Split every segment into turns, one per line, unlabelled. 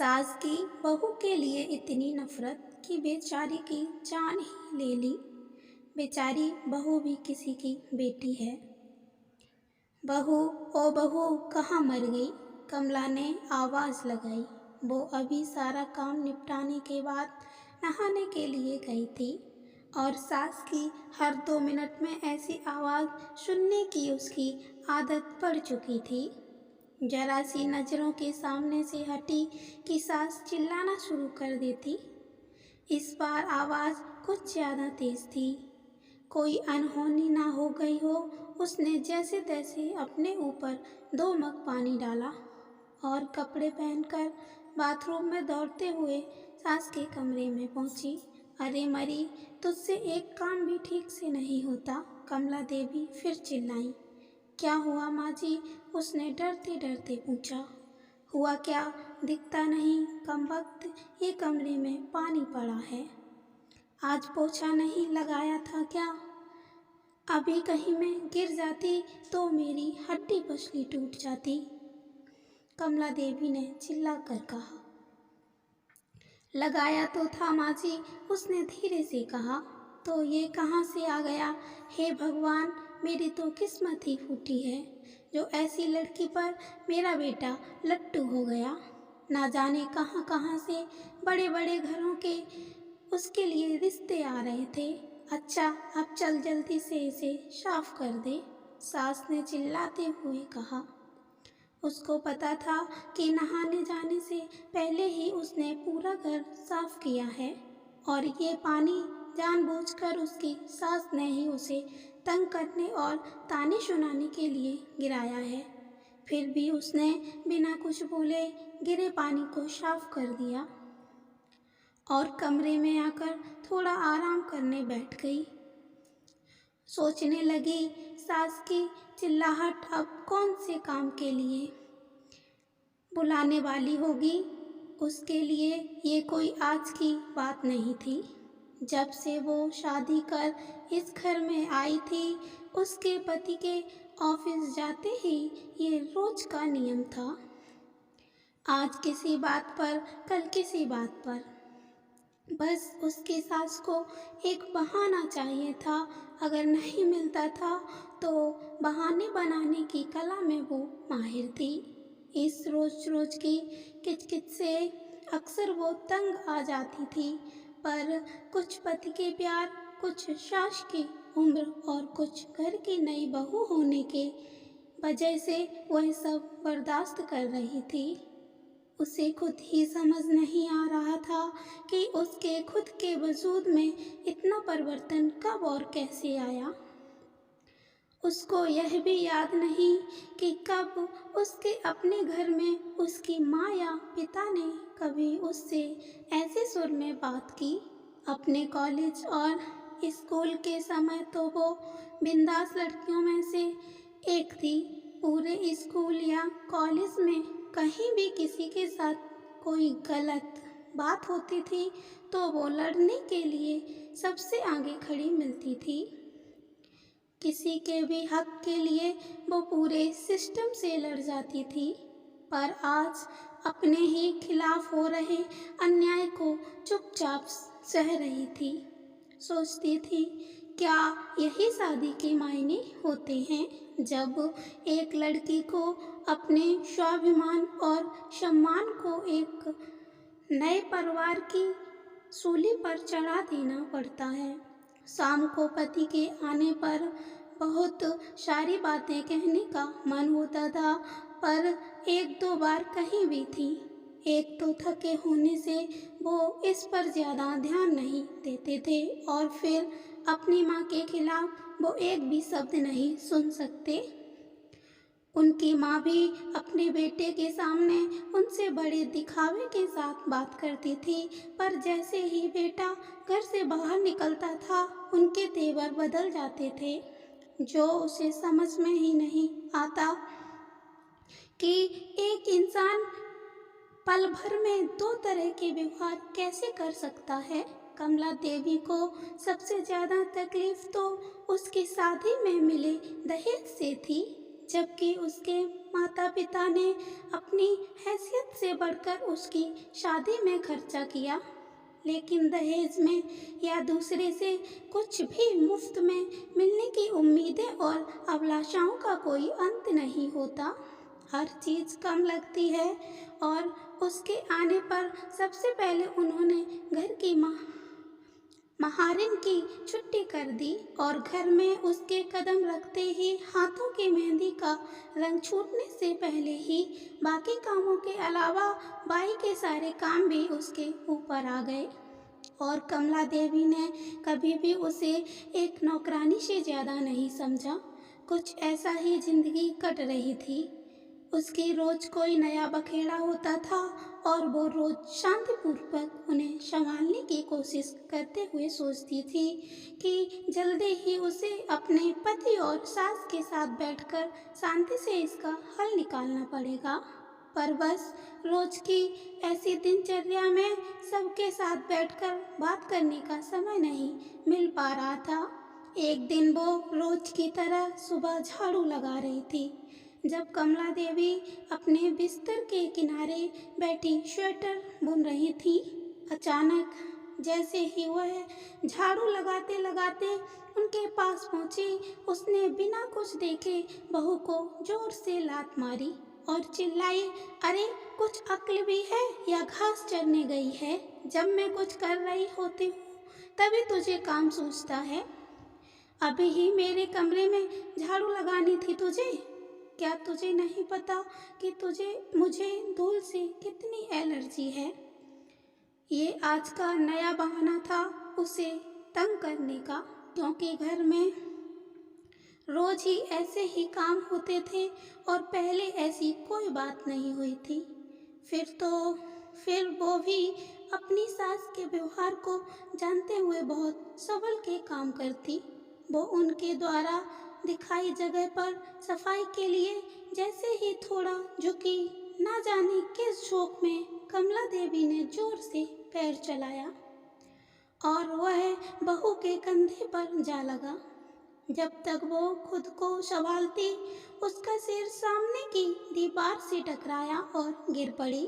सास की बहू के लिए इतनी नफरत कि बेचारी की जान ही ले ली। बेचारी बहू भी किसी की बेटी है। बहू ओ बहू कहाँ मर गई? कमला ने आवाज़ लगाई। वो अभी सारा काम निपटाने के बाद नहाने के लिए गई थी और सास की हर 2 मिनट में ऐसी आवाज़ सुनने की उसकी आदत पड़ चुकी थी। जरा सी नज़रों के सामने से हटी कि सास चिल्लाना शुरू कर देती। इस बार आवाज़ कुछ ज़्यादा तेज थी। कोई अनहोनी ना हो गई हो। उसने जैसे तैसे अपने ऊपर 2 मग पानी डाला और कपड़े पहनकर बाथरूम में दौड़ते हुए सास के कमरे में पहुंची। अरे मरी, तुझसे एक काम भी ठीक से नहीं होता, कमला देवी फिर चिल्लाई। क्या हुआ माँ जी? उसने डरते डरते पूछा। हुआ क्या, दिखता नहीं कमबख्त, ये कमरे में पानी पड़ा है। आज पोछा नहीं लगाया था क्या? अभी कहीं मैं गिर जाती तो मेरी हड्डी पसली टूट जाती, कमला देवी ने चिल्ला कर कहा। लगाया तो था माँ जी, उसने धीरे से कहा। तो ये कहाँ से आ गया? हे भगवान, मेरी तो किस्मत ही फूटी है जो ऐसी लड़की पर मेरा बेटा लट्टू हो गया। ना जाने कहाँ कहाँ से बड़े बड़े घरों के उसके लिए रिश्ते आ रहे थे। अच्छा, अब चल जल्दी से इसे साफ कर दे, सास ने चिल्लाते हुए कहा। उसको पता था कि नहाने जाने से पहले ही उसने पूरा घर साफ किया है और ये पानी जानबूझकर उसकी सास ने ही उसे तंग करने और ताने सुनाने के लिए गिराया है। फिर भी उसने बिना कुछ बोले गिरे पानी को साफ कर दिया और कमरे में आकर थोड़ा आराम करने बैठ गई। सोचने लगी, सास की चिल्लाहट अब कौन से काम के लिए बुलाने वाली होगी। उसके लिए ये कोई आज की बात नहीं थी। जब से वो शादी कर इस घर में आई थी, उसके पति के ऑफिस जाते ही ये रोज का नियम था। आज किसी बात पर, कल किसी बात पर, बस उसकी सास को एक बहाना चाहिए था। अगर नहीं मिलता था तो बहाने बनाने की कला में वो माहिर थी। इस रोज रोज की किचकिच से अक्सर वो तंग आ जाती थी, पर कुछ पति के प्यार, कुछ सास की उम्र और कुछ घर की नई बहू होने के वजह से वह सब बर्दाश्त कर रही थी। उसे खुद ही समझ नहीं आ रहा था कि उसके खुद के वजूद में इतना परिवर्तन कब और कैसे आया। उसको यह भी याद नहीं कि कब उसके अपने घर में उसकी माँ या पिता ने कभी उससे ऐसे सुर में बात की। अपने कॉलेज और स्कूल के समय तो वो बिंदास लड़कियों में से एक थी। पूरे स्कूल या कॉलेज में कहीं भी किसी के साथ कोई गलत बात होती थी तो वो लड़ने के लिए सबसे आगे खड़ी मिलती थी। किसी के भी हक के लिए वो पूरे सिस्टम से लड़ जाती थी, पर आज अपने ही खिलाफ हो रहे अन्याय को चुपचाप सह रही थी। सोचती थी, क्या यही शादी के मायने होते हैं, जब एक लड़की को अपने स्वाभिमान और सम्मान को एक नए परिवार की सूली पर चढ़ा देना पड़ता है। शाम को पति के आने पर बहुत सारी बातें कहने का मन होता था, पर 1-2 बार कहीं भी थी। एक तो थके होने से वो इस पर ज़्यादा ध्यान नहीं देते थे और फिर अपनी माँ के खिलाफ वो एक भी शब्द नहीं सुन सकते। उनकी माँ भी अपने बेटे के सामने उनसे बड़े दिखावे के साथ बात करती थी, पर जैसे ही बेटा घर से बाहर निकलता था उनके तेवर बदल जाते थे। जो उसे समझ में ही नहीं आता कि एक इंसान पल भर में 2 तरह के व्यवहार कैसे कर सकता है। कमला देवी को सबसे ज़्यादा तकलीफ तो उसकी शादी में मिले दहेज से थी। जबकि उसके माता पिता ने अपनी हैसियत से बढ़कर उसकी शादी में खर्चा किया। लेकिन दहेज में या दूसरे से कुछ भी मुफ्त में मिलने की उम्मीदें और अभिलाषाओं का कोई अंत नहीं होता। हर चीज़ कम लगती है और उसके आने पर सबसे पहले उन्होंने घर की महारिन की छुट्टी कर दी और घर में उसके कदम रखते ही हाथों की मेहंदी का रंग छूटने से पहले ही बाकी कामों के अलावा बाई के सारे काम भी उसके ऊपर आ गए। और कमला देवी ने कभी भी उसे एक नौकरानी से ज़्यादा नहीं समझा। कुछ ऐसा ही जिंदगी कट रही थी। उसकी रोज कोई नया बखेड़ा होता था और वो रोज शांतिपूर्वक उन्हें संभालने की कोशिश करते हुए सोचती थी कि जल्दी ही उसे अपने पति और सास के साथ बैठकर शांति से इसका हल निकालना पड़ेगा। पर बस रोज की ऐसी दिनचर्या में सबके साथ बैठकर बात करने का समय नहीं मिल पा रहा था। एक दिन वो रोज की तरह सुबह झाड़ू लगा रही थी जब कमला देवी अपने बिस्तर के किनारे बैठी स्वेटर बुन रही थी। अचानक जैसे ही वह झाड़ू लगाते लगाते उनके पास पहुंची, उसने बिना कुछ देखे बहू को जोर से लात मारी और चिल्लाई, अरे कुछ अक्ल भी है या घास चरने गई है? जब मैं कुछ कर रही होती हूँ तभी तुझे काम सूझता है। अभी ही मेरे कमरे में झाड़ू लगानी थी तुझे। क्या तुझे नहीं पता कि मुझे धूल से कितनी एलर्जी है? ये आज का नया बहाना था उसे तंग करने का, क्योंकि घर में रोज ही ऐसे ही काम होते थे और पहले ऐसी कोई बात नहीं हुई थी। फिर वो भी अपनी सास के व्यवहार को जानते हुए बहुत संभल के काम करती। वो उनके द्वारा दिखाई जगह पर सफाई के लिए जैसे ही थोड़ा झुकी, ना जाने किस झोंक में कमला देवी ने जोर से पैर चलाया और वह बहू के कंधे पर जा लगा। जब तक वो खुद को संभालती, उसका सिर सामने की दीवार से टकराया और गिर पड़ी।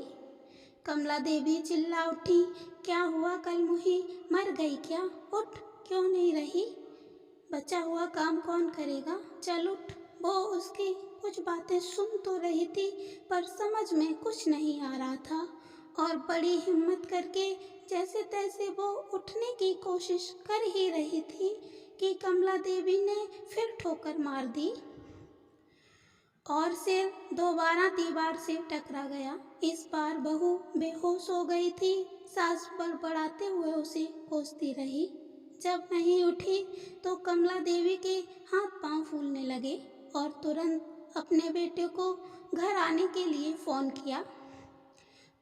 कमला देवी चिल्ला उठी, क्या हुआ कलमुही, मर गई क्या? उठ, क्यों नहीं रही? बचा हुआ काम कौन करेगा? चल उठ। वो उसकी कुछ बातें सुन तो रही थी पर समझ में कुछ नहीं आ रहा था और बड़ी हिम्मत करके जैसे तैसे वो उठने की कोशिश कर ही रही थी कि कमला देवी ने फिर ठोकर मार दी और सिर दोबारा दीवार से टकरा गया। इस बार बहू बेहोश हो गई थी। सास बड़बड़ाते हुए उसे कोसती रही। जब नहीं उठी तो कमला देवी के हाथ पांव फूलने लगे और तुरंत अपने बेटे को घर आने के लिए फ़ोन किया।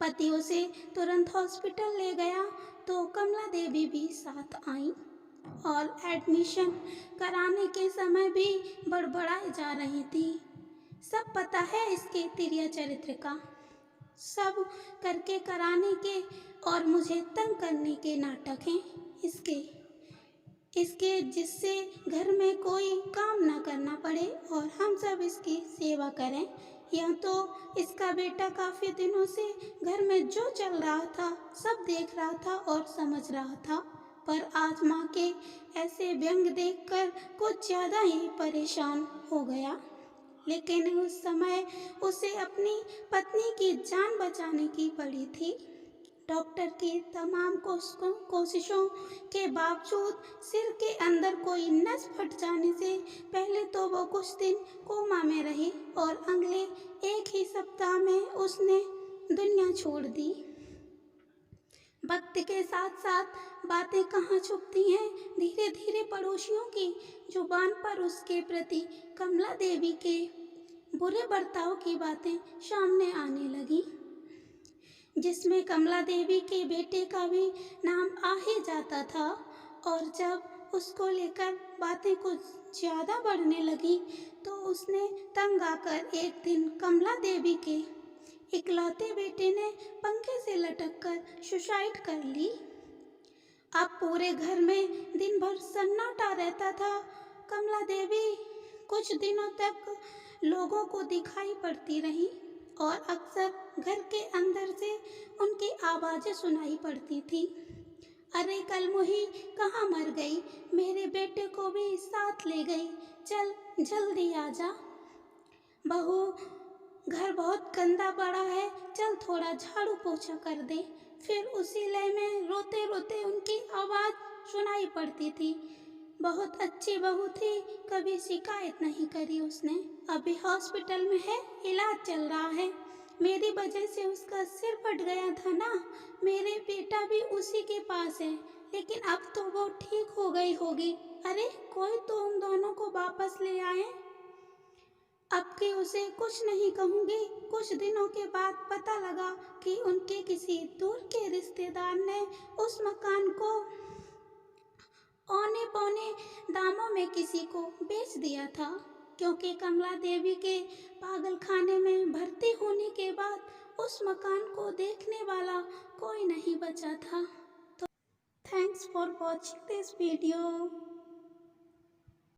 पति उसे तुरंत हॉस्पिटल ले गया तो कमला देवी भी साथ आई और एडमिशन कराने के समय भी बड़बड़ाए जा रही थी। सब पता है इसके तिर्या चरित्र का, सब करके कराने के और मुझे तंग करने के नाटक हैं इसके जिससे घर में कोई काम ना करना पड़े और हम सब इसकी सेवा करें। यह तो इसका बेटा काफ़ी दिनों से घर में जो चल रहा था सब देख रहा था और समझ रहा था, पर आज माँ के ऐसे व्यंग देखकर कुछ ज़्यादा ही परेशान हो गया। लेकिन उस समय उसे अपनी पत्नी की जान बचाने की पड़ी थी। डॉक्टर की तमाम कोशिशों के बावजूद सिर के अंदर कोई नस फट जाने से पहले तो वो कुछ दिन कोमा में रही और अगले एक ही सप्ताह में उसने दुनिया छोड़ दी। वक्त के साथ साथ बातें कहाँ छुपती हैं। धीरे धीरे पड़ोसियों की जुबान पर उसके प्रति कमला देवी के बुरे बर्ताव की बातें सामने आने लगी, जिसमें कमला देवी के बेटे का भी नाम आ ही जाता था। और जब उसको लेकर बातें कुछ ज़्यादा बढ़ने लगी तो उसने तंग आकर एक दिन कमला देवी के इकलौते बेटे ने पंखे से लटककर सुसाइड कर ली। अब पूरे घर में दिन भर सन्नाटा रहता था। कमला देवी कुछ दिनों तक लोगों को दिखाई पड़ती रहीं और अक्सर घर के अंदर से उनकी आवाज़ें सुनाई पड़ती थी। अरे कल मुही कहाँ मर गई, मेरे बेटे को भी साथ ले गई, चल जल्दी आ जा। बहू, घर बहुत गंदा पड़ा है, चल थोड़ा झाड़ू पोछा कर दे। फिर उसी लय में रोते रोते उनकी आवाज़ सुनाई पड़ती थी। बहुत अच्छी बहू थी, कभी शिकायत नहीं करी उसने। अभी हॉस्पिटल में है, इलाज चल रहा है। मेरी वजह से उसका सिर फट गया था ना, मेरे बेटा भी उसी के पास है, लेकिन अब तो वो ठीक हो गई होगी। अरे कोई तो उन दोनों को वापस ले आए। अब कि उसे कुछ नहीं कहूँगी। कुछ दिनों के बाद पता लगा कि उनके किसी दूर के रिश्तेदार ने उस मकान को औने पौने दामों में किसी को बेच दिया था, क्योंकि कमला देवी के पागल खाने में भर्ती होने के बाद उस मकान को देखने वाला कोई नहीं बचा था। तो thanks for watching this video.